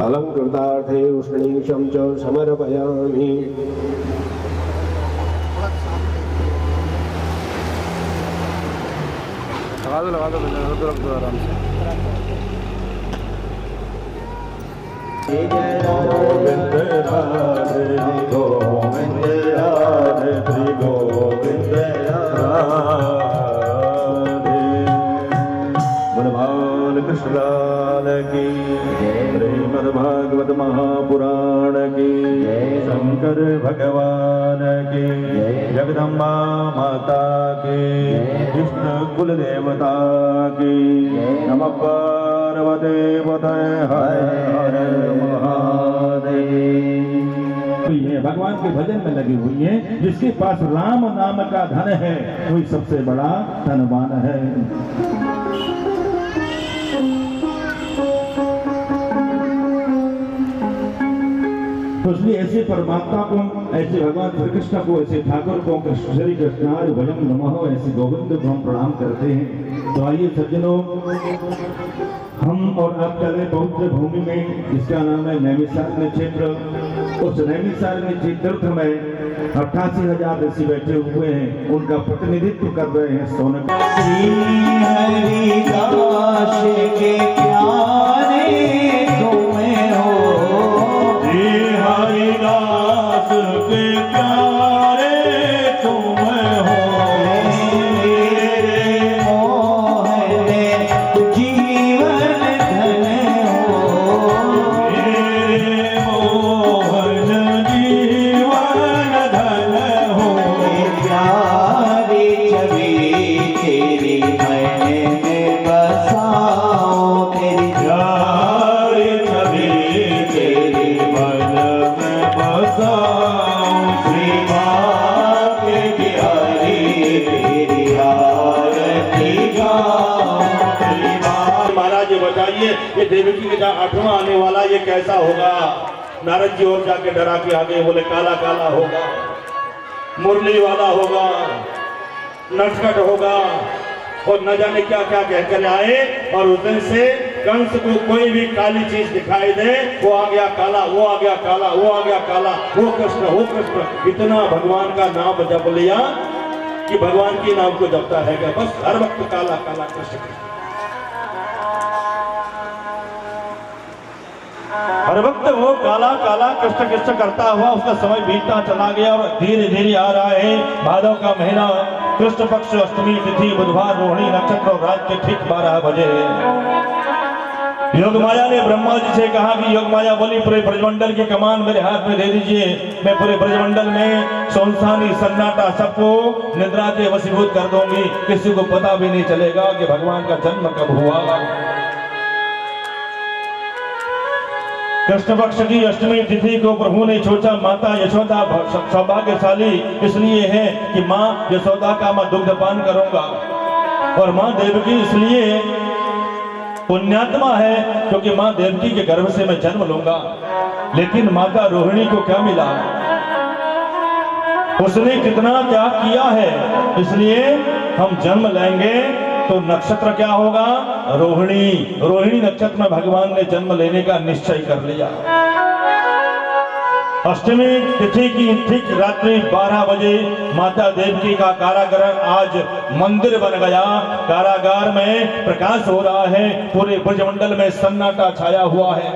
अलंकृतार्थे उष्णीशं च समर्पयामि। लगा दो रख दो आराम से। गोविंद राधे गोविंद राधे श्री गोविंद राधे। भगवान कृष्ण लाल की श्रीमद् भागवत महापुराण की शंकर भगवान की जगदम्बा माता की विष्णु कुल देवता की नमः पार्वती पतये हर हर महादेव। ये भगवान के भजन में लगी हुई है। जिसके पास राम नाम का धन है वही सबसे बड़ा धनवान है। तो इसलिए ऐसे परमात्मा को, ऐसे भगवान श्री कृष्ण को, ऐसे ठाकुर को श्री कृष्णाय वयम नमः, ऐसे गोविंद को हम प्रणाम करते हैं। तो आइए सज्जनों, हम और आप चले पवित्र भूमि में जिसका नाम है नैमिषारण्य क्षेत्र। उस नैमिषारण्य क्षेत्र में 88,000 ऋषि बैठे हुए हैं, उनका प्रतिनिधित्व कर रहे हैं सोनक। श्री हरिदास के प्यारे तुम्हें हो, हरिदास के प्यारे देवकी के जहाँ 8वां आने वाला, ये कैसा होगा। नारद जी और जाके डरा के आगे बोले काला काला होगा, मुरली वाला होगा, नटखट होगा, और न जाने क्या क्या कहकर आए। और उस दिन से कंस को कोई भी काली चीज दिखाई दे, वो आ गया काला, वो आ गया काला, वो आ गया काला, वो कृष्ण, वो कृष्ण। इतना भगवान का नाम जप लिया कि भगवान के नाम को जपता है क्या, बस हर वक्त काला काला कृष्ण। हर वक्त वो काला काला कृष्ण कृष्ण करता हुआ उसका समय बीतता चला गया। और धीरे धीरे आ रहा है भादव का महीना, कृष्ण पक्ष अष्टमी तिथि, बुधवार, रोहिणी नक्षत्र और रात के ठीक 12 बजे योग माया ने ब्रह्मा जी से कहा कि योग माया बोली पूरे ब्रजमंडल की कमान मेरे हाथ में दे दीजिए, मैं पूरे ब्रजमंडल में सोनसानी सन्नाटा सबको निद्रा के वशीभूत कर दूंगी, किसी को पता भी नहीं चलेगा कि भगवान का जन्म कब हुआ। कृष्ण पक्ष की अष्टमी तिथि को प्रभु ने सोचा माता यशोदा सौभाग्यशाली इसलिए है कि माँ यशोदा का मैं दुग्ध पान करूंगा, और माँ देवकी इसलिए पुण्यात्मा है क्योंकि माँ देवकी के गर्भ से मैं जन्म लूंगा। लेकिन माता रोहिणी को क्या मिला, उसने कितना त्याग किया है, इसलिए हम जन्म लेंगे तो नक्षत्र क्या होगा, रोहिणी। रोहिणी नक्षत्र में भगवान ने जन्म लेने का निश्चय कर लिया। अष्टमी तिथि की ठीक रात्रि 12 बजे माता देवकी का कारागार आज मंदिर बन गया। कारागार में प्रकाश हो रहा है, पूरे ब्रजमंडल में सन्नाटा छाया हुआ है,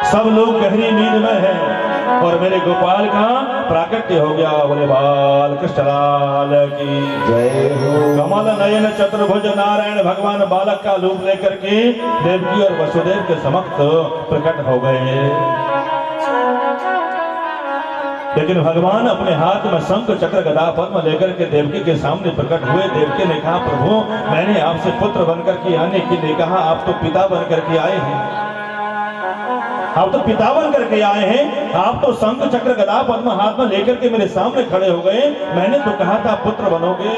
सब लोग गहरी नींद में हैं और मेरे गोपाल का प्राकट्य हो गया। बोले बाल कृष्ण लाल की जय हो। कमल नयन चतुर्भुज नारायण भगवान बालक का रूप लेकर के देवकी और वसुदेव के समक्ष प्रकट हो गए। लेकिन भगवान अपने हाथ में शंख चक्र गदा पद्म लेकर के देवकी के सामने प्रकट हुए। देवकी ने कहा प्रभु मैंने आपसे पुत्र बनकर के आने के लिए कहा, आप तो पिता बनकर के आए हैं, आप तो पिता बनकर के आए हैं, आप तो शंख चक्र गदा पद्म हाथ में लेकर के मेरे सामने खड़े हो गए, मैंने तो कहा था पुत्र बनोगे।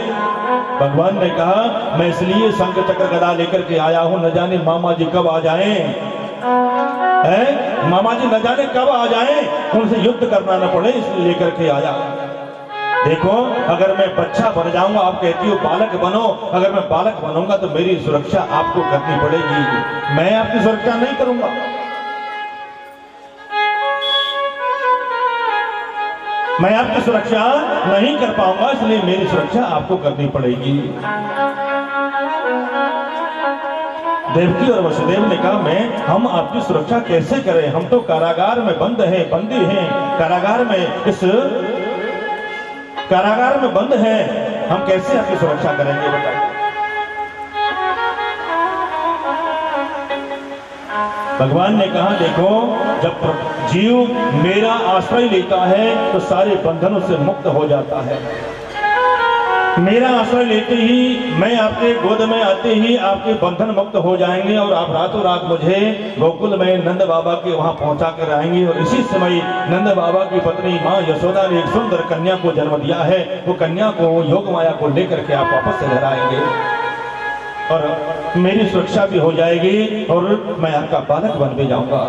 भगवान ने कहा मैं इसलिए शंख चक्र गदा लेकर के आया हूं, न जाने मामा जी कब आ जाएं, मामा जी न जाने कब आ जाएं, उनसे युद्ध करना न पड़े इसलिए लेकर के आया। देखो अगर मैं बच्चा बन जाऊंगा, आप कहती हो बालक बनो, अगर मैं बालक बनूंगा तो मेरी सुरक्षा आपको करनी पड़ेगी, मैं आपकी सुरक्षा नहीं करूंगा। मैं आपकी सुरक्षा नहीं कर पाऊंगा, इसलिए मेरी सुरक्षा आपको करनी पड़ेगी। देवकी और वसुदेव ने कहा मैं हम आपकी सुरक्षा कैसे करें, हम तो कारागार में बंद हैं, बंदी हैं, कारागार में इस कारागार में बंद हैं, हम कैसे आपकी सुरक्षा करेंगे बताइए। भगवान ने कहा देखो जब जीव मेरा आश्रय लेता है तो सारे बंधनों से मुक्त हो जाता है। मेरा आश्रय लेते ही, मैं आपके गोद में आते ही आपके बंधन मुक्त हो जाएंगे और आप रातों रात मुझे गोकुल में नंद बाबा के वहां पहुंचा कर आएंगे। और इसी समय नंद बाबा की पत्नी माँ यशोदा ने एक सुंदर कन्या को जन्म दिया है, वो कन्या को योग माया को लेकर के आप वापस से घर आएंगे और मेरी सुरक्षा भी हो जाएगी और मैं आपका बालक बन भी जाऊंगा।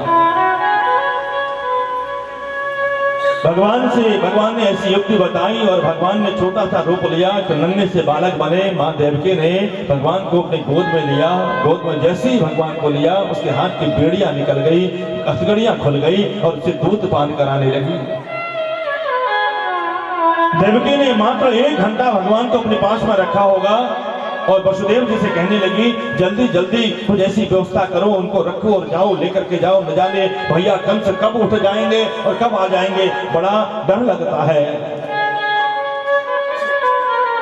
भगवान ने ऐसी युक्ति बताई और भगवान ने छोटा सा रूप लिया तो नन्हे से बालक बने। माँ देवकी ने भगवान को अपने गोद में लिया, गोद में जैसे ही भगवान को लिया उसके हाथ की बेड़ियां निकल गई, हथकड़ियां खुल गई और उसे दूध पान कराने लगी। देवकी ने मात्र 1 घंटा भगवान को अपने पास में रखा होगा और वसुदेव जी से कहने लगी जल्दी जल्दी कुछ ऐसी व्यवस्था करो, उनको रखो और जाओ, लेकर के जाओ, न जाने भैया कंस कब उठ जाएंगे और कब आ जाएंगे, बड़ा डर लगता है।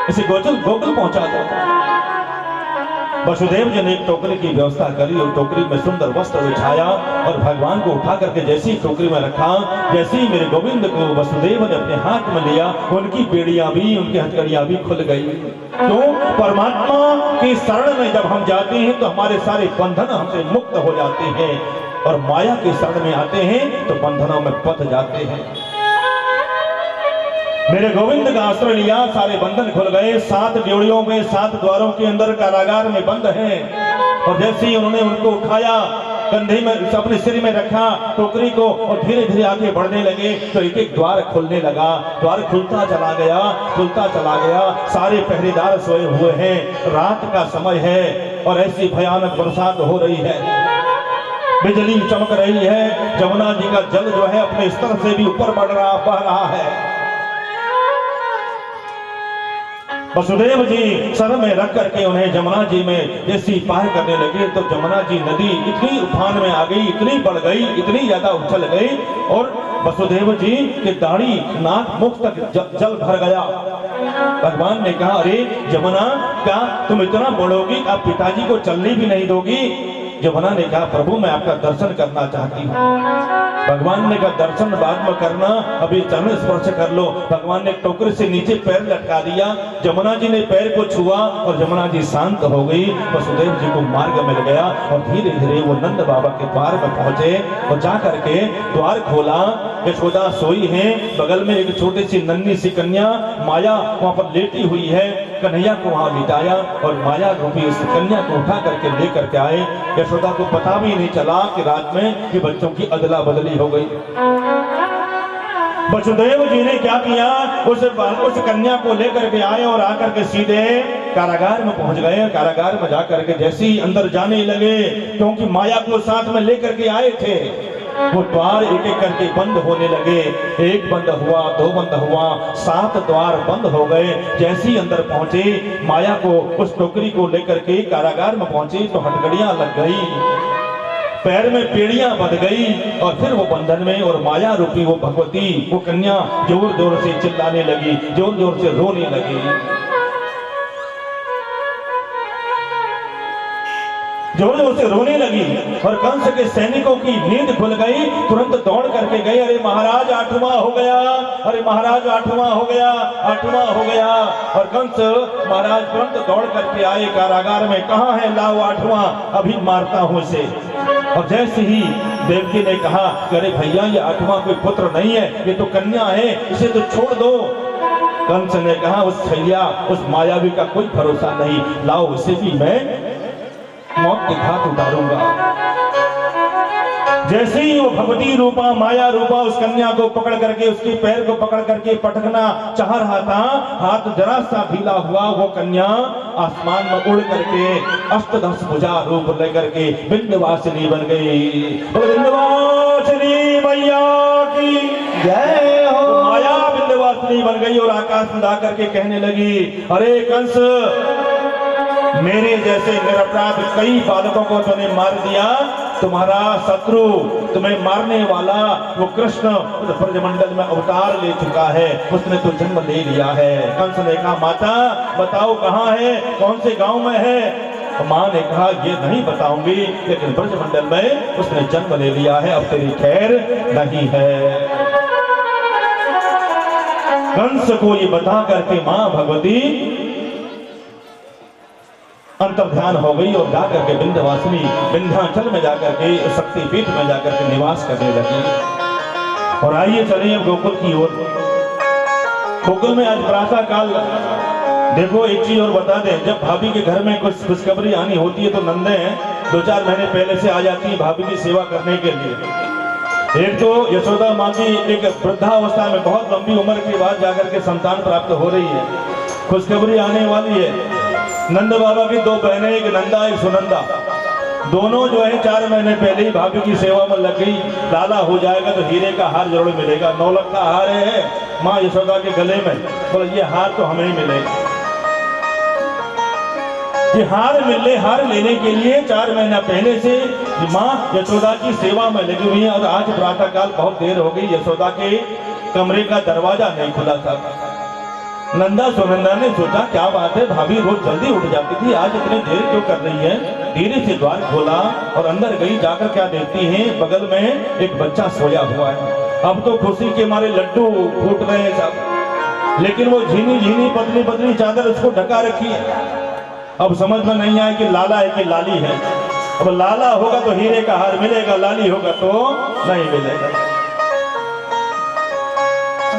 इसे गोकुल पहुंचा दो। वसुदेव जी ने एक टोकरी की व्यवस्था करी और टोकरी में सुंदर वस्त्र बिछाया और भगवान को उठा करके जैसी टोकरी में रखा, जैसे ही मेरे गोविंद को वसुदेव ने अपने हाथ में लिया उनकी बेड़ियां भी, उनकी हथकड़ियां भी खुल गई। तो परमात्मा की शरण में जब हम जाते हैं तो हमारे सारे बंधन हमसे मुक्त हो जाते हैं और माया की शरण में आते हैं तो बंधनों में बंध जाते हैं। मेरे गोविंद का आश्रय लिया, सारे बंधन खुल गए। 7 ड्योढ़ियों में 7 द्वारों के अंदर कारागार में बंद हैं और जैसे ही उन्होंने उनको उठाया कंधे में अपने सिर में रखा टोकरी को और धीरे धीरे आगे बढ़ने लगे तो एक एक द्वार खुलने लगा। द्वार खुलता चला गया, खुलता चला गया। सारे पहरेदार सोए हुए हैं, रात का समय है और ऐसी भयानक बरसात हो रही है, बिजली चमक रही है। जमुना जी का जल जो है अपने स्तर से भी ऊपर बढ़ रहा, बह रहा है। वसुदेव जी सर में रख करके उन्हें जमुना जी में जैसी पार करने लगे तो जमुना जी नदी इतनी उफान में आ गई, इतनी बढ़ गई, इतनी ज्यादा उछल गई और वसुदेव जी के दाढ़ी नाक मुख तक जल भर गया। भगवान ने कहा, अरे जमुना, क्या तुम इतना बढ़ोगी, आप पिताजी को चलने भी नहीं दोगी? जमुना ने कहा, प्रभु मैं आपका दर्शन करना चाहती हूँ। भगवान ने कहा, दर्शन बाद में करना, अभी चरण स्पर्श कर लो। भगवान ने टोकरी से नीचे पैर लटका दिया। जमुना जी ने पैर को छुआ और जमुना जी शांत हो गई। वसुदेव जी को मार्ग मिल गया और धीरे धीरे वो नंद बाबा के द्वार में पहुंचे और जा करके द्वार खोला। यशोदा सोई है, बगल में एक छोटी सी नन्ही सी कन्या माया वहां पर लेटी हुई है। कन्हैया को वहां लिटाया और माया रूपी उस कन्या को उठा करके लेकर के आए। यशोदा को पता भी नहीं चला कि रात में कि बच्चों की अदला बदली हो गई। वसुदेव जी ने क्या किया, उस कन्या को लेकर के आए और आकर के सीधे कारागार में पहुंच गए। कारागार में जाकर के जैसे ही अंदर जाने लगे, क्योंकि माया को साथ में लेकर के आए थे, वो द्वार एक एक करके बंद होने लगे। एक बंद हुआ, दो बंद हुआ, 7 द्वार बंद हो गए। जैसे ही अंदर पहुंचे, माया को उस टोकरी को लेकर के कारागार में पहुंचे तो हथकड़ियां लग गई, पैर में पेड़ियां बंध गई और फिर वो बंधन में और माया रूपी वो भगवती, वो कन्या जोर जोर से चिल्लाने लगी, जोर जोर से रोने लगी, जोर जोर से रोने लगी। और कंस के सैनिकों की नींद खुल गई, तुरंत दौड़ करके गए, अरे महाराज 8वां हो गया, अरे महाराज 8वां हो गया, 8वां हो गया। और कंस महाराज तुरंत दौड़ करके आए कारागार में, कहाँ है, लाओ 8वां, अभी मारता हूं इसे। और जैसे ही देवकी ने कहा, अरे भैया ये 8वां कोई पुत्र नहीं है, ये तो कन्या है, इसे तो छोड़ दो। कंस ने कहा, उस छैया, उस मायावी का कोई भरोसा नहीं, लाओ इसे भी मैं मौत के घाट उतारूंगा। जैसे ही वो भगवती रूपा, माया रूपा उस कन्या को पकड़ करके, उसके पैर को पकड़ करके पटकना चाह रहा था, हाथ जरा सा ढीला हुआ, वो कन्या आसमान में उड़ करके अष्टदश भुजा रूप लेकर के विंध्यवासिनी बन गई। विंध्यवासिनी मैया की जय हो। तो माया विंध्यवासिनी बन गई और आकाश में जाकर के कहने लगी, अरे कंस, मेरे जैसे निरपराध कई बालकों को तूने मार दिया, तुम्हारा शत्रु, तुम्हें मारने वाला वो कृष्ण ब्रजमंडल में अवतार ले चुका है, उसने तो जन्म ले लिया है। कंस ने कहा, माता बताओ कहाँ है, कौन से गांव में है? माँ ने कहा, ये नहीं बताऊंगी, लेकिन ब्रजमंडल में उसने जन्म ले लिया है, अब तेरी खैर नहीं है। कंस को ये बता करके माँ भगवती अंतर्ध्यान हो गई और जाकर के विंध्यवासिनी विंध्याचल में जाकर के शक्तिपीठ में जाकर के निवास करने लगी। और आइए चलिए अब गोकुल की ओर। गोकुल में आज प्रातः काल देखो, एक चीज और बता दें, जब भाभी के घर में कुछ खुशखबरी आनी होती है तो नंदे 2-4 महीने पहले से आ जाती है भाभी की सेवा करने के लिए। एक तो यशोदा माँ की एक वृद्धावस्था में बहुत लंबी उम्र के बाद जाकर के संतान प्राप्त हो रही है, खुशखबरी आने वाली है। नंद बाबा की 2 बहनें, एक नंदा एक सुनंदा, दोनों जो है 4 महीने पहले ही भाभी की सेवा में लग गई। लाला हो जाएगा तो हीरे का हार जरूर मिलेगा। 9 लाख का हार है माँ यशोदा के गले में, बोले ये हार तो हमें ही मिलेगा। ये हार लेने के लिए 4 महीना पहले से माँ यशोदा की सेवा में लगी हुई है। और आज प्रातः काल बहुत देर हो गई, यशोदा के कमरे का दरवाजा नहीं खुला था। नंदा सुनंदा ने सोचा क्या बात है, भाभी रोज जल्दी उठ जाती थी, आज इतनी देर क्यों कर रही है। धीरे से द्वार खोला और अंदर गई, जाकर क्या देखती है, बगल में एक बच्चा सोया हुआ है। अब तो खुशी के मारे लड्डू फूट रहे हैं सब, लेकिन वो झीनी झीनी पतली पतली चादर उसको ढका रखी है। अब समझ में नहीं आया कि लाला है कि लाली है। अब लाला होगा तो हीरे का हार मिलेगा, लाली होगा तो नहीं मिलेगा।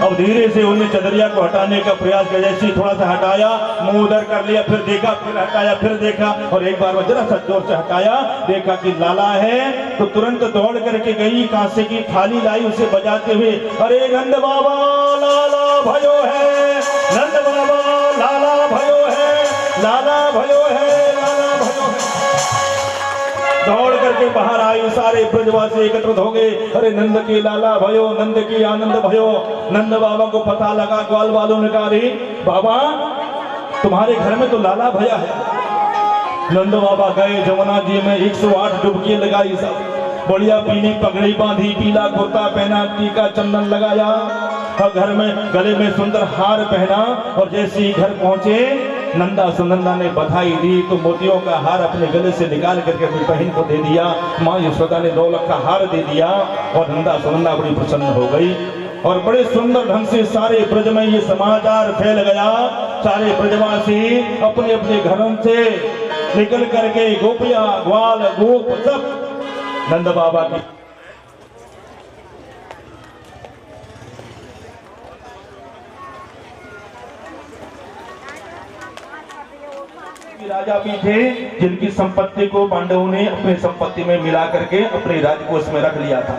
अब धीरे से उन्हें चदरिया को हटाने का प्रयास किया, जैसे ही थोड़ा सा हटाया मुंह उधर कर लिया, फिर देखा, फिर हटाया, फिर देखा, और एक बार में जरा सा जोर से हटाया, देखा कि लाला है, तो तुरंत दौड़ करके गई, कांसे की थाली लाई, उसे बजाते हुए, अरे नंद बाबा लाला भयो है, नंद बाबा लाला भयो है, लाला भयो है, लाला भयो है। दौड़ करके बाहर आई, सारे ब्रजवासी एकत्रित हो गए, अरे नंद की लाला भयो, नंद की आनंद भयो। नंद बाबा को पता लगा, ग्वाल वालों ने कहा, अरे बाबा तुम्हारे घर में तो लाला भया है। नंद बाबा गए जमुना जी में 108 डुबकी लगाई, सब बढ़िया पीली पगड़ी बांधी, पीला कुर्ता पहना, टीका चंदन लगाया, और घर में गले में सुंदर हार पहना, और जैसे ही घर पहुंचे नंदा सुनंदा ने बधाई दी तो मोतियों का हार अपने गले से निकाल करके अपनी बहन को दे दिया। माँ यशोदा ने दौलत का हार दे दिया, और नंदा सुनंदा बड़ी प्रसन्न हो गई, और बड़े सुंदर ढंग से सारे ब्रज में ये समाचार फैल गया। सारे ब्रजवासी अपने अपने घरों से निकल करके गोपिया ग्वाल गोप सब नंद बाबा की राजा भी थे, जिनकी संपत्ति को पांडवों ने अपनी संपत्ति में मिला करके अपने राजकोष में रख लिया था।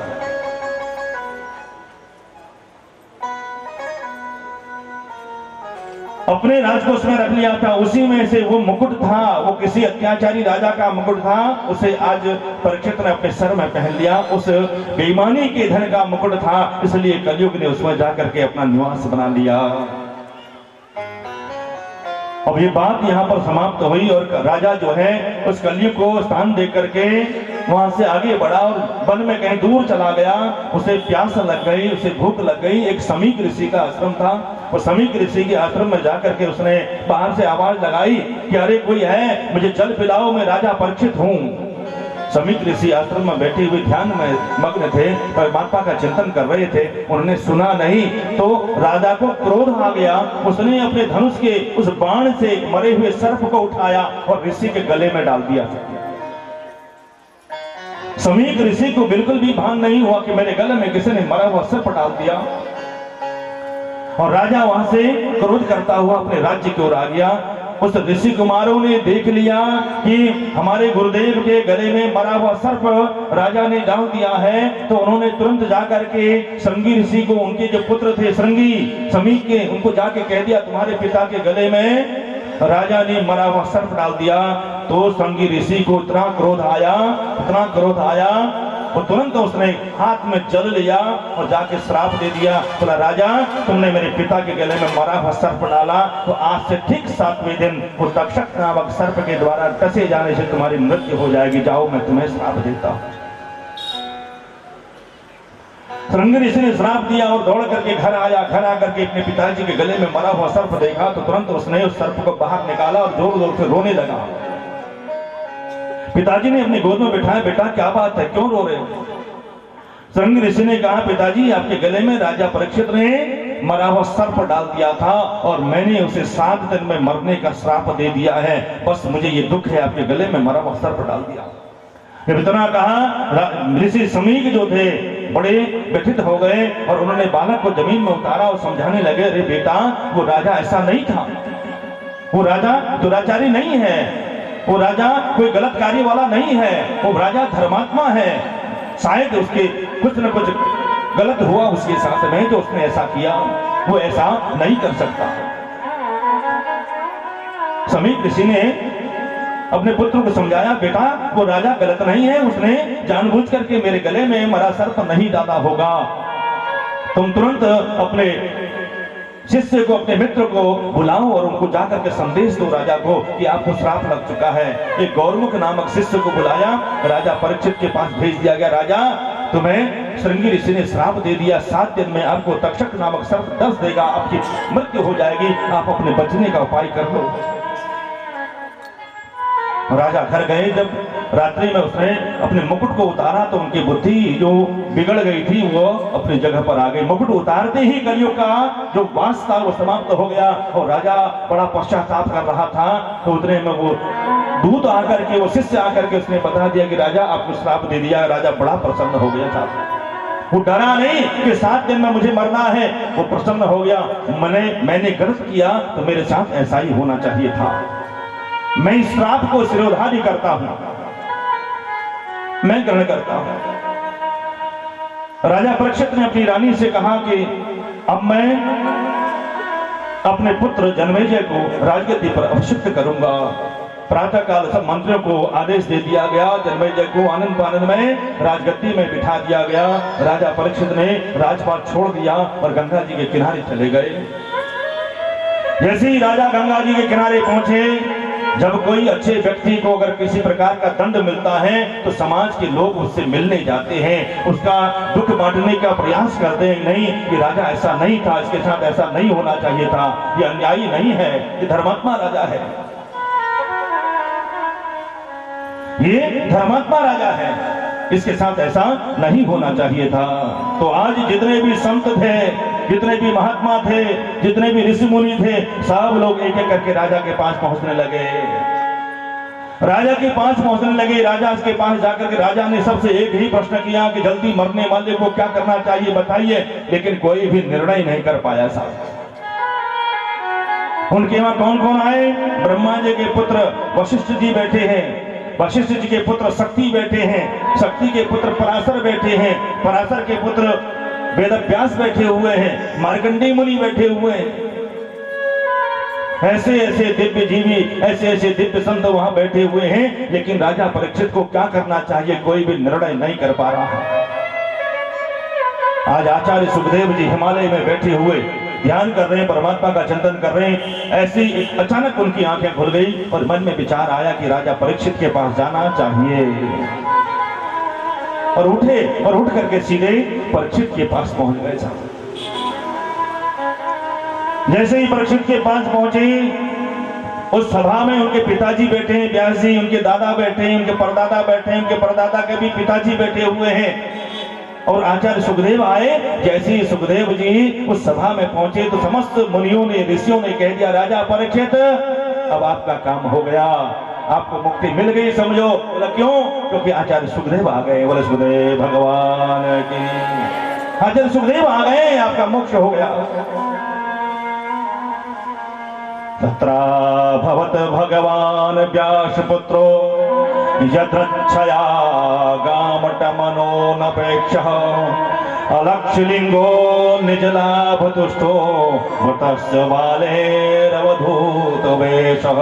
अपने राजकोष में रख लिया था, उसी में से वो मुकुट था, वो किसी अत्याचारी राजा का मुकुट था, उसे आज परीक्षित ने अपने सर में पहन लिया। उस बेईमानी के धन का मुकुट था, इसलिए कलयुग ने उसमें जाकर के अपना निवास बना लिया। अब ये बात यहाँ पर समाप्त हुई, और राजा जो है उस कलयुग को स्थान दे करके वहां से आगे बढ़ा और वन में कहीं दूर चला गया। उसे प्यास लग गई, उसे भूख लग गई। एक समीक ऋषि का आश्रम था, और समीक ऋषि के आश्रम में जाकर के उसने बाहर से आवाज लगाई कि अरे कोई है, मुझे जल पिलाओ, मैं राजा परीक्षित हूँ। समीक ऋषि आश्रम में बैठे हुए ध्यान में मग्न थे, परमात्मा का चिंतन कर रहे थे। उन्होंने सुना नहीं, तो राजा को क्रोध आ गया। उसने अपने धनुष के उस बाण से मरे हुए सर्प को उठाया और ऋषि के गले में डाल दिया। समीक ऋषि को बिल्कुल भी भान नहीं हुआ कि मेरे गले में किसी ने मरा हुआ सर्प डाल दिया, और राजा वहां से क्रोध करता हुआ अपने राज्य की ओर आ गया। उस ऋषि कुमारों ने देख लिया कि हमारे गुरुदेव के गले में मरा हुआ सर्प राजा ने डाल दिया है, तो उन्होंने तुरंत जाकर के श्रृंगी ऋषि को, उनके जो पुत्र थे श्रृंगी समीक के, उनको जाके कह दिया तुम्हारे पिता के गले में राजा ने मरा हुआ सर्प डाल दिया। तो श्रृंगी ऋषि को इतना क्रोध आया, इतना क्रोध आया, और तुरंत उसने हाथ में जल लिया और जाके श्राप दे दिया, बोला राजा तुमने मेरे पिता के गले में मरा हुआ सर्प डाला, तो आज से ठीक 7वें दिन वो तक्षक नामक सर्प के द्वारा डसे जाने से तुम्हारी मृत्यु हो जाएगी, जाओ मैं तुम्हें श्राप देता हूं। श्रृंगी ऋषि ने श्राप दिया और दौड़ करके घर आया। घर आकर के अपने पिताजी के गले में मरा हुआ सर्प देखा, तो तुरंत उसने उस सर्प को बाहर निकाला और जोर जोर से रोने लगा। पिताजी ने अपनी गोद में बिठाया, बेटा क्या बात है, क्यों रो रहे हो? श्रृंगी ऋषि ने कहा, पिताजी आपके गले में राजा परीक्षित ने मरा हुआ सर्प डाल दिया था, और मैंने उसे 7 दिन में मरने का श्राप दे दिया है, बस मुझे ये दुख है आपके गले में मरा हुआ सर्प डाल दिया। जब इतना कहा, ऋषि समीक जो थे बड़े व्यथित हो गए, और उन्होंने बालक को जमीन में उतारा और समझाने लगे, अरे बेटा वो राजा ऐसा नहीं था, वो राजा दुराचारी नहीं है, वो राजा कोई गलत कार्य वाला नहीं है, वो राजा धर्मात्मा है, शायद उसके कुछ न कुछ गलत हुआ उसके साथ में जो उसने ऐसा किया, वो ऐसा नहीं कर सकता। समीक ऋषि ने अपने पुत्र को समझाया, बेटा वो राजा गलत नहीं है, उसने जानबूझ करके मेरे गले में मरा सर्प नहीं डाला होगा। तुम तुरंत अपने शिष्य को, अपने मित्र को बुलाओ और उनको जाकर के संदेश दो राजा को कि आपको श्राप लग चुका है। एक गौरमुख नामक शिष्य को बुलाया, राजा परीक्षित के पास भेज दिया गया, राजा तुम्हें श्रृंगी ऋषि ने श्राप दे दिया, 7 दिन में आपको तक्षक नामक सर्प डस देगा, आपकी मृत्यु हो जाएगी, आप अपने बचने का उपाय कर लो। राजा घर गए, जब रात्रि में उसने अपने मुकुट को उतारा तो उनकी बुद्धि जो बिगड़ गई थी वो अपनी जगह पर आ गई। मुकुट उतारते ही कलयुग का जो वास था वो समाप्त हो गया, और राजा बड़ा पश्चाताप कर रहा था। तो उतने में वो दूत आकर के, वो शिष्य आकर के उसने बता दिया कि राजा आपको श्राप दे दिया। राजा बड़ा प्रसन्न हो गया था, वो डरा नहीं कि 7 दिन में मुझे मरना है, वो प्रसन्न हो गया। मैंने गलत किया तो मेरे साथ ऐसा ही होना चाहिए था। मैं इस श्राप को सिरोधार्य करता हूं, मैं ग्रहण करता हूं। राजा परीक्षित ने अपनी रानी से कहा कि अब मैं अपने पुत्र जन्मेजय को राजगद्दी पर अभिषिक्त करूंगा। प्रातः काल सब मंत्रियों को आदेश दे दिया गया। जन्मेजय को आनंद आनंद में राजगद्दी में बिठा दिया गया। राजा परीक्षित ने राजपाट छोड़ दिया और गंगा जी के किनारे चले गए। जैसे ही राजा गंगा जी के किनारे पहुंचे, जब कोई अच्छे व्यक्ति को अगर किसी प्रकार का दंड मिलता है तो समाज के लोग उससे मिलने जाते हैं, उसका दुख बांटने का प्रयास करते हैं। नहीं, कि राजा ऐसा नहीं था, इसके साथ ऐसा नहीं होना चाहिए था, ये अन्यायी नहीं है, ये धर्मात्मा राजा है, ये धर्मात्मा राजा है, इसके साथ ऐसा नहीं होना चाहिए था। तो आज जितने भी संत थे, जितने भी महात्मा थे, जितने भी ऋषि मुनि थे, सब लोग एक एक करके राजा के पास पहुंचने लगे। राजा के पास पहुंचने लगे। राजा के पास जाकर के राजा ने सबसे एक ही प्रश्न किया कि जल्दी मरने वाले को क्या करना चाहिए बताइए, लेकिन कोई भी निर्णय नहीं कर पाया साहब। उनके वहां कौन कौन आए? ब्रह्मा जी के पुत्र वशिष्ठ जी बैठे हैं, वशिष्ठ जी के पुत्र शक्ति बैठे हैं, शक्ति के पुत्र पराशर बैठे हैं, पराशर के पुत्र वेदव्यास बैठे हुए हैं, मार्कंडेय मुनि बैठे हुए हैं। ऐसे ऐसे दिव्य जीवी, ऐसे ऐसे दिव्य संत वहां बैठे हुए हैं, लेकिन राजा परीक्षित को क्या करना चाहिए कोई भी निर्णय नहीं कर पा रहा है। आज आचार्य सुखदेव जी हिमालय में बैठे हुए ध्यान कर रहे हैं, परमात्मा का चिंतन कर रहे हैं। ऐसी अचानक उनकी आंखें खुल गई और मन में विचार आया कि राजा परीक्षित के पास जाना चाहिए, और उठे और उठ करके सीधे परीक्षित के पास पहुंच गए साहब। जैसे ही परीक्षित के पास पहुंचे, उस सभा में उनके पिताजी बैठे हैं, व्यास जी, उनके दादा बैठे हैं, उनके परदादा बैठे हैं, उनके परदादा के भी पिताजी बैठे हुए हैं, और आचार्य सुखदेव आए। जैसे ही सुखदेव जी उस सभा में पहुंचे तो समस्त मुनियों ने, ऋषियों ने कह दिया, राजा परीक्षित अब आपका काम हो गया, आपको मुक्ति मिल गई समझो। बोला क्यों? क्योंकि आचार्य सुखदेव आ गए। बोले सुखदेव भगवान की, आचार्य सुखदेव आ गए, आपका मोक्ष हो गया। तत्रा भवत भगवान व्यास पुत्रो यत्रच्छया गामटमनो नपेक्षः अलक्षलिंगो निजलाभ तुष्टो वतस्य बालेरवधूत वेशः।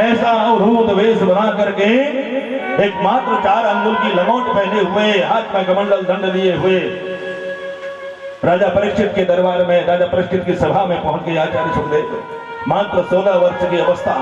ऐसा अवधूत वेश बना करके एकमात्र 4 अंगुल की लंगोट पहने हुए, हाथ में कमंडल दंड लिए हुए राजा परीक्षित के दरबार में, राजा परीक्षित की सभा में पहुंच गए आचार्य सुखदेव। मात्र 16 वर्ष की अवस्था,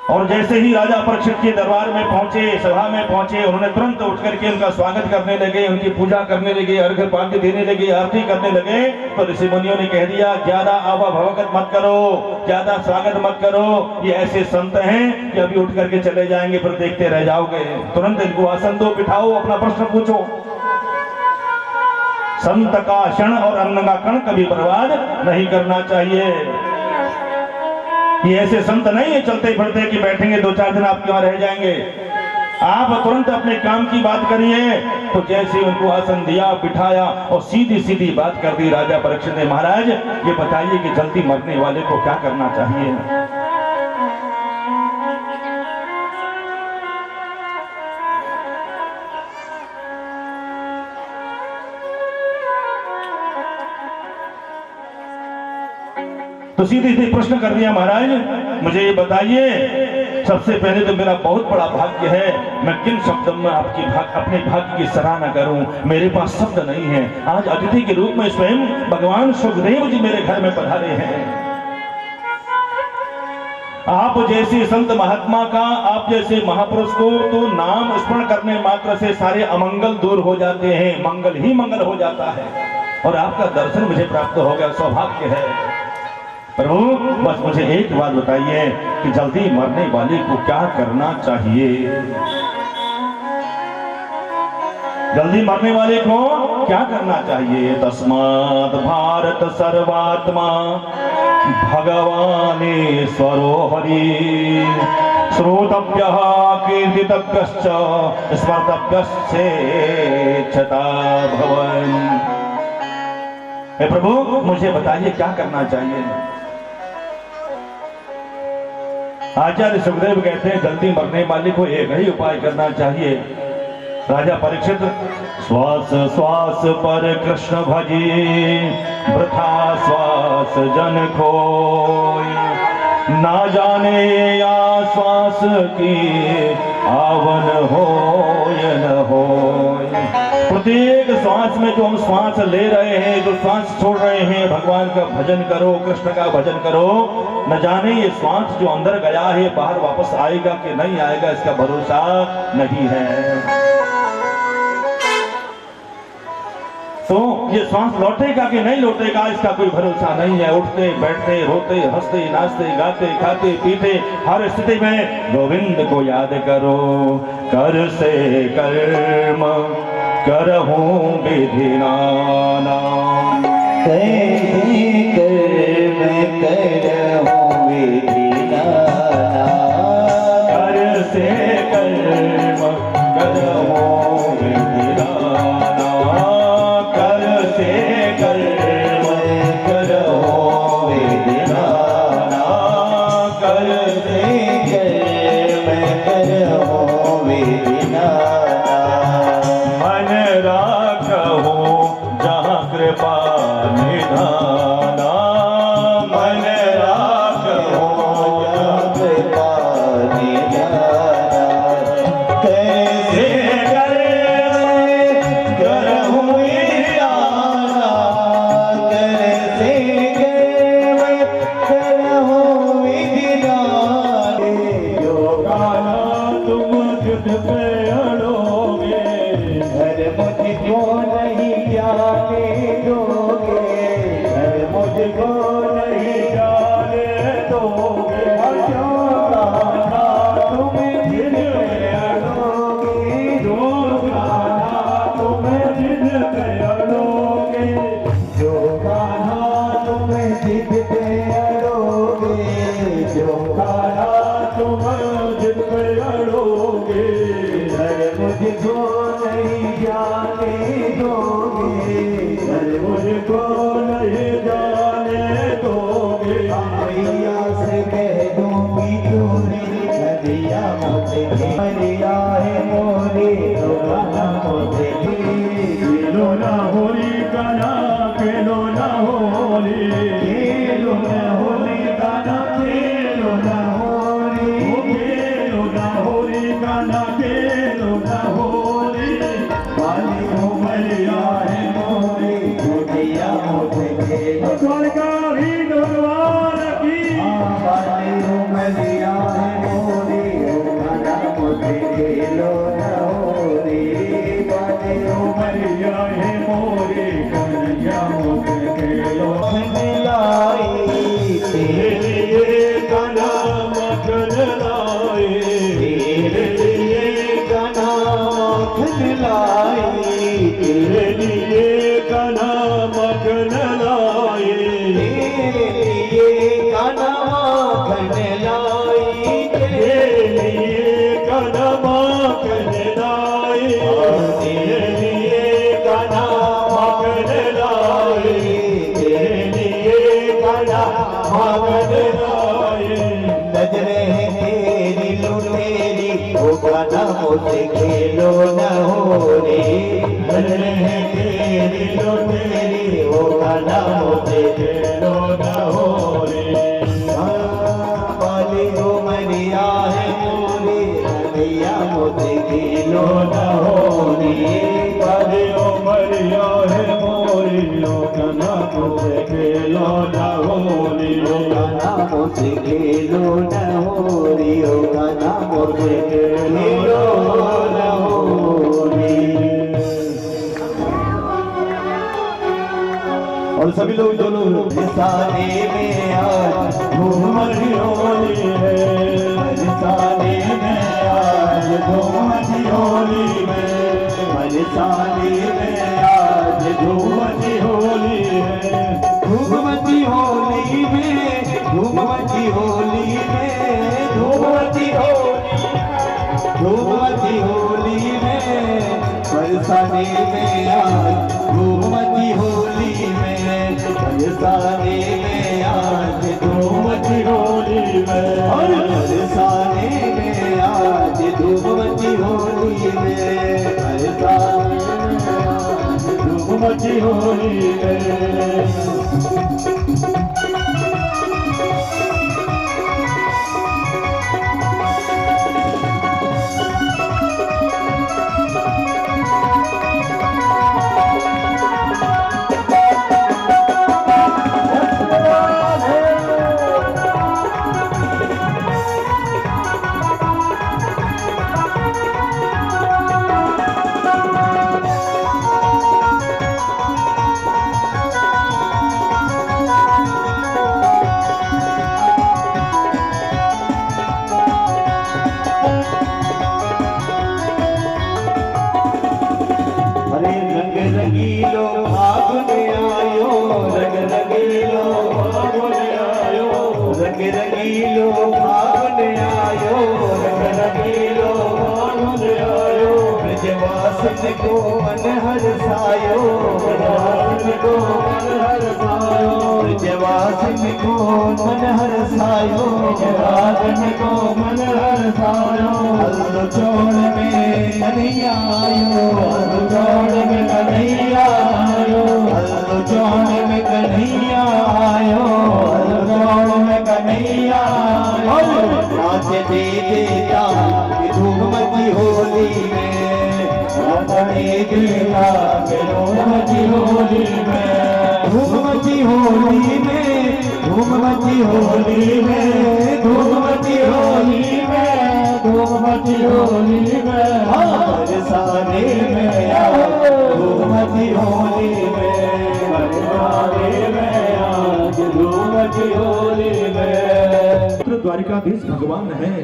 और जैसे ही राजा परीक्षित के दरबार में पहुंचे, सभा में पहुंचे, उन्होंने तुरंत उठ करके उनका स्वागत करने लगे, उनकी पूजा करने लगे, अर्घ्य पाद्य देने लगे, आरती करने लगे। तो ऋषि मुनियों ने कह दिया, ज्यादा आवा भवगत मत करो, ज्यादा स्वागत मत करो, ये ऐसे संत हैं कि अभी उठ करके चले जाएंगे, फिर देखते रह जाओगे। तुरंत इनको आसन दो, बिठाओ, अपना प्रश्न पूछो। संत का क्षण और अन्न का कण कभी बर्बाद नहीं करना चाहिए। ये ऐसे संत नहीं है चलते फिरते कि बैठेंगे 2-4 दिन आपके वहां रह जाएंगे। आप तुरंत अपने काम की बात करिए। तो जैसे उनको आसन दिया, बिठाया और सीधी सीधी बात कर दी राजा परीक्षित ने, महाराज ये बताइए कि जल्दी मरने वाले को क्या करना चाहिए? तो सीधे सीधे प्रश्न कर दिया, महाराज मुझे ये बताइए, सबसे पहले तो मेरा बहुत बड़ा भाग्य है, मैं किन शब्दों में अपने भाग्य की सराहना करूं? मेरे पास शब्द नहीं है। आज अतिथि के रूप में स्वयं भगवान सुखदेव जी मेरे घर में पधारे हैं। आप जैसे संत महात्मा का, आप जैसे महापुरुष को तो नाम स्मरण करने मात्र से सारे अमंगल दूर हो जाते हैं, मंगल ही मंगल हो जाता है। और आपका दर्शन मुझे प्राप्त हो गया, सौभाग्य है। प्रभु बस मुझे एक बात बताइए कि जल्दी मरने वाले को क्या करना चाहिए? जल्दी मरने वाले को क्या करना चाहिए? तस्मात् भारत सर्वात्मा भगवानेश्वरो हरि श्रोतव्यः कीर्तितव्यश्च स्मर्तव्यश्चेच्छता भवन्। हे प्रभु, मुझे बताइए क्या करना चाहिए? आचार्य सुखदेव कहते हैं जल्दी मरने वाले को एक ही उपाय करना चाहिए। राजा परीक्षित श्वास श्वास पर कृष्ण भजी वृथा श्वास जन खोय ना जाने या श्वास की आवन हो या न हो। प्रत्येक श्वास में जो हम श्वास ले रहे हैं, जो श्वास छोड़ रहे हैं, भगवान का भजन करो, कृष्ण का भजन करो। न जाने ये श्वास जो अंदर गया है बाहर वापस आएगा कि नहीं आएगा, इसका भरोसा नहीं है। तो ये श्वास लौटेगा कि नहीं लौटेगा, इसका कोई भरोसा नहीं है। उठते बैठते रोते हंसते नाचते गाते खाते पीते हर स्थिति में गोविंद को याद करो। कर से कर्म करहूं विधि नाना, कर्म करहूं विधि नाना। कर से कर्म करहूं विधि नाना, कर से कर्म करहूं विधि नाना, कर से कर्म करहूं विधि नाना। मन राखहु जहाँ कृपा निधाना, मन राखहु जहाँ कृपा निधाना। कैसे करहूं विधि नाना, कैसे करहूं विधि नाना। जो गाना तुम युद्ध पे अड़ोगे, घर मुझको नहीं जाने दोगे, घर मुझको नहीं जाने दोगे। जो गाना तुम जिद पे अड़ोगे, जो गाना तुम जिद पे अड़ोगे, जो गाना तुम जिद पे अड़ोगे, जो गाना तुम जिद पे अड़ोगे। घर मुझको नहीं जाने दोगे, घर मुझको नहीं जाने दोगे। मैया से कह दूंगी तूने नदिया मुझे मरिया है मोरे तो गाना मुझे खेलो ना होली गाना, खेलो ना होली, खेलो न होली गाना, खेलो न होली, खेलो ना होली गाना, खेलो ना होली। वाली हो मरिया है मोरे नदिया मुझे खेलो। स्वर्गारी भगवान की वाली हो मरिया है मोरे गाना मुझे खेलो न होली। वाली हो मैया है मोरी कन्हैया मुझे खेलो। लाई तेरे लिए गाना मखन लाए, तेरे लिए गाना माखन लाई, तेरे लिए गाना मखन लाए, तेरे लिए गाना माखन लाई, तेरे लिए गाना मखन लाए, तेरे लिए गाना मखन लाए, तेरे लिए गाना मखन लाए। नजरे है तेरी लुटेरी वो गाना मुझे खेलो न हो रे। नजरे है तेरी लुटेरी वो गाना मुझे खेलो न हो रे। वाली हो मरिया है मोरी नदिया मुझे खेलो न हो रे। वाली हो मरिया है मोरी गाना मुझे खेलो न हो रे। गाना मुझे खेलो न हो रे। गाना मुझे खेलो न हो रे। और सभी लोग जो लोग सारे में आज घूम होली है, सारे में आज घूम होली में बरसाने में आज धूम मची होली है, धूम मची होली में, धूम मची होली में, धूम मची होली, धूम मची होली में, बरसाने में आज धूम मची होली में, बरसाने में आज धूम मची होली में, बरसाने में आज धूम मची होली में, बरसाने में आज धूम मची होली में। रंगीलो फागुन आयो, रंग रंगीलो फागुन आयो, रंग रंगीलो फागुन आयो, रंग रंगीलो फागुन आयो, ब्रजवासिन को मन हर्षायो, ब्रजवासिन को मन हर्षायो, ब्रजवासिन को मन हर्षायो, ब्रजवासिन को मन हर्षायो, हल्लो चौड़ में कन्हैया आयो, हल्लो चौड़ में कन्हैया आयो, हल्लो चौड़ में कन्हैया आयो, हल्लो चौड़ में कन्हैया आयो, नाच दे देता कि धूम मची होली में, नाच दे देता कि धूम मची होली में, धूम मची होली में, धूम मची होली में, धूम मची होली में, धूम मची होली में, बरसाने में आज धूम मची होली में, बरसाने में आज धूम मची होली में। द्वारिकाधीश भगवान है,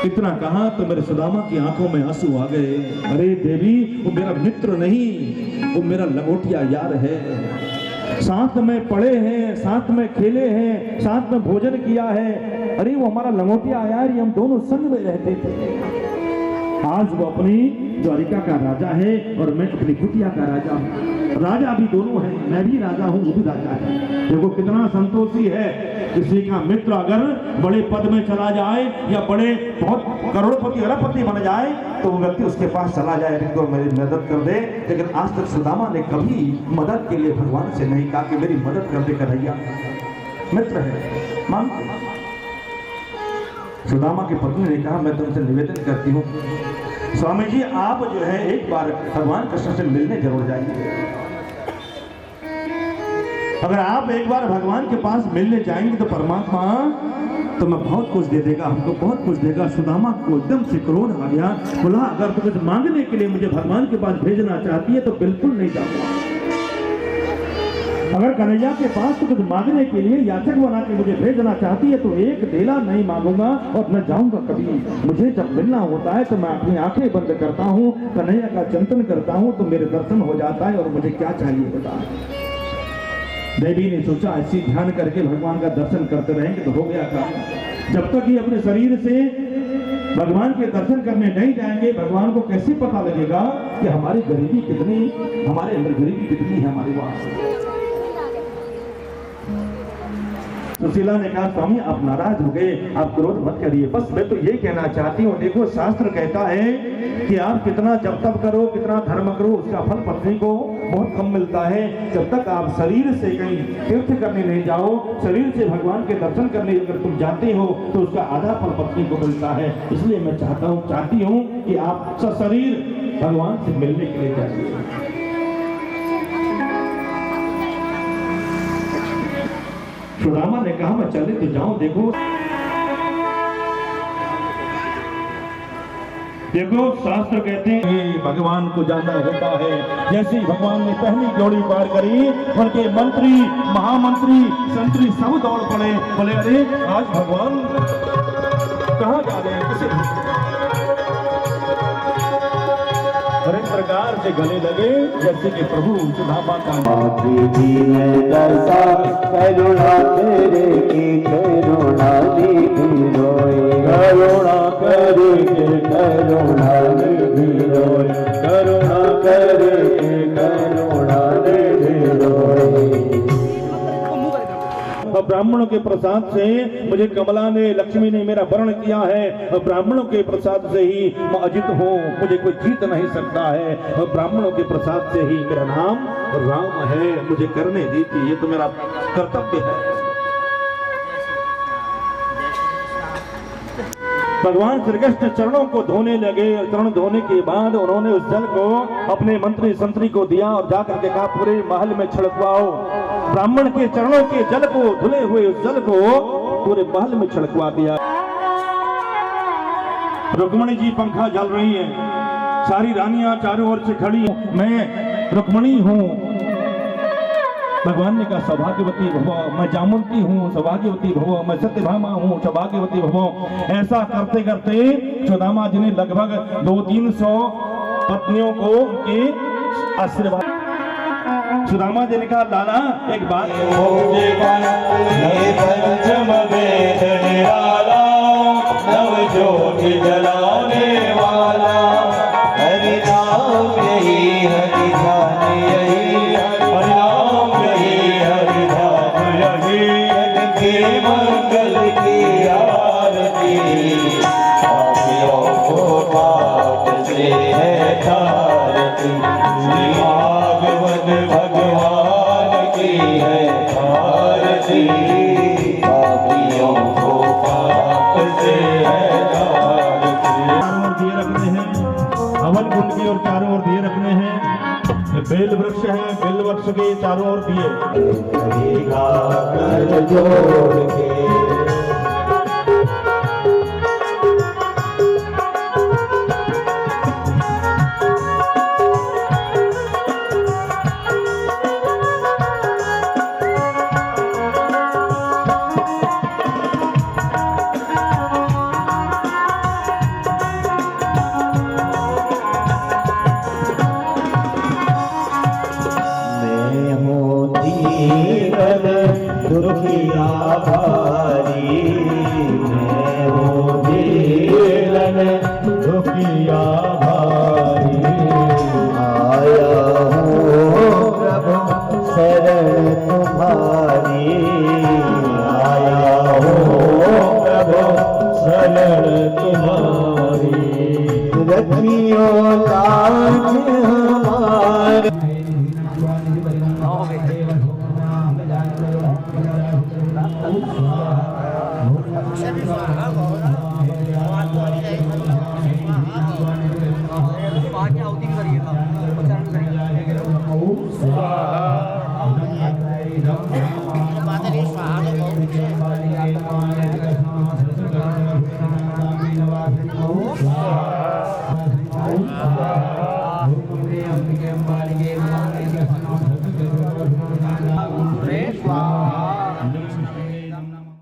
इतना कहा तो मेरे सुदामा की आंखों में आंसू आ गए। अरे देवी, वो मेरा मित्र नहीं, वो मेरा लंगोटिया यार है। साथ में पढ़े हैं, साथ में खेले हैं, साथ में भोजन किया है। अरे वो हमारा लंगोटिया यार, हम दोनों संग में रहते थे। आज वो अपनी द्वारिका का राजा है और मैं अपनी कुटिया का राजा हूँ। राजा भी दोनों हैं, मैं भी राजा हूँ, वो भी राजा है। देखो कितना संतोषी है। किसी का मित्र अगर बड़े पद में चला जाए या बड़े बहुत करोड़पति अरबपति बन जाए तो वो व्यक्ति उसके पास चला जाए, इनको मेरी मदद कर दे। लेकिन आज तक सुदामा ने कभी मदद के लिए भगवान से नहीं कहा कि मेरी मदद कर दे कन्हैया। मित्र है, मानते। सुदामा की पत्नी ने कहा, मैं तुमसे निवेदन करती हूँ स्वामी जी, आप जो है एक बार भगवान कृष्ण से मिलने जरूर जाइए। अगर आप एक बार भगवान के पास मिलने जाएंगे तो परमात्मा तो मैं बहुत कुछ दे देगा, हमको बहुत कुछ देगा। सुदामा को एकदम से क्रोध आ गया। बोला, अगर तुम कुछ मांगने के लिए मुझे भगवान के पास भेजना चाहती है तो बिल्कुल नहीं जाऊंगा। अगर कन्हैया के पास तो कुछ मांगने के लिए याचक बना के मुझे भेजना चाहती है तो एक डेला नहीं मांगूंगा और न जाऊंगा कभी। मुझे जब मिलना होता है तो मैं अपनी आंखें बंद करता हूँ, कन्हैया का चिंतन करता हूँ तो मेरे दर्शन हो जाता है और मुझे क्या चाहिए बता। देवी ने सोचा ऐसी ध्यान करके भगवान का दर्शन करते रहेंगे तो हो गया काम। जब तक ये अपने शरीर से भगवान के दर्शन करने नहीं जाएंगे, भगवान को कैसे पता लगेगा कि हमारी गरीबी कितनी, हमारे अंदर गरीबी कितनी है हमारे पास। सुशीला ने कहा, स्वामी आप नाराज हो गए, आप क्रोध मत करिए, बस मैं तो ये कहना चाहती हूँ। देखो शास्त्र कहता है कि आप कितना जब तप करो, कितना धर्म करो, उसका फल पत्नी को बहुत कम मिलता है। जब तक आप शरीर से कहीं तीर्थ करने नहीं जाओ, शरीर से भगवान के दर्शन करने अगर तुम जाते हो तो उसका आधा फल पत्नी को मिलता है। इसलिए मैं चाहती हूँ कि आप सशरीर भगवान से मिलने के लिए जाइए। सुदामा ने कहा, मैं चले तो जाऊं। देखो शास्त्र कहते हैं भगवान को जाना होता है। जैसे ही भगवान ने पहली जोड़ी पार करी, उनके मंत्री, महामंत्री, संतरी सब दौड़ पड़े। बोले, अरे आज भगवान कहाँ जा रहे हैं? किसे? अरे प्रकार से गले लगे जैसे कि प्रभु सुदामा का दशा करुणा तेरे की करुणा निधि रोए करुणा करके करुणा निधि रोए करुणा करके करुणा निधि रोए। और ब्राह्मणों के प्रसाद से मुझे कमला ने लक्ष्मी ने मेरा वर्ण किया है और ब्राह्मणों के प्रसाद से ही मैं अजित हूँ, मुझे कोई जीत नहीं सकता है और ब्राह्मणों के प्रसाद से ही मेरा नाम राम है। मुझे करने दीजिए, ये तो मेरा कर्तव्य है। भगवान श्री कृष्ण चरणों को धोने लगे और चरण धोने के बाद उन्होंने उस जल को अपने मंत्री संतरी को दिया और जाकर के कहा पूरे महल में छिड़कवाओ। ब्राह्मण के चरणों के जल को, धुले हुए उस जल को पूरे महल में छिड़कवा दिया। रुक्मणी जी पंखा जल रही है, सारी रानियां चारों ओर से खड़ी, मैं रुक्मणी हूँ। भगवान ने कहा सौभाग्यवती भव, मैं जामवंती हूँ, सौभाग्यवती भव, मैं सत्यभामा हूँ, सौभाग्यवती भव। ऐसा करते करते सुदामा जी ने लगभग 200-300 पत्नियों को उनके आशीर्वाद। सुदामा जी ने कहा लाला एक बात, पंचम वेद निराला नव ज्योति जलाने वाला हरि नाम यही हरि ध्यान यही हरि नाम यही हरि ध्यान यही जग के मंगल की आरती पापियों को पाप से है तारती भागवत भगवान की है आरती पापियों को पाप से है तारती। चारों ओर दिए रखने हैं, हवन कुंड की और चारों ओर दिए रखने हैं। ये बेल वृक्ष है, बेल वृक्ष के चारों ओर दिए। कर जोड़ के दुखिया भारी मैं हूँ दीन दुखिया भारी आया हूँ प्रभु शरण तुम्हारी आया हूँ प्रभु शरण तुम्हारी रखियो लाज हमारे। Wow.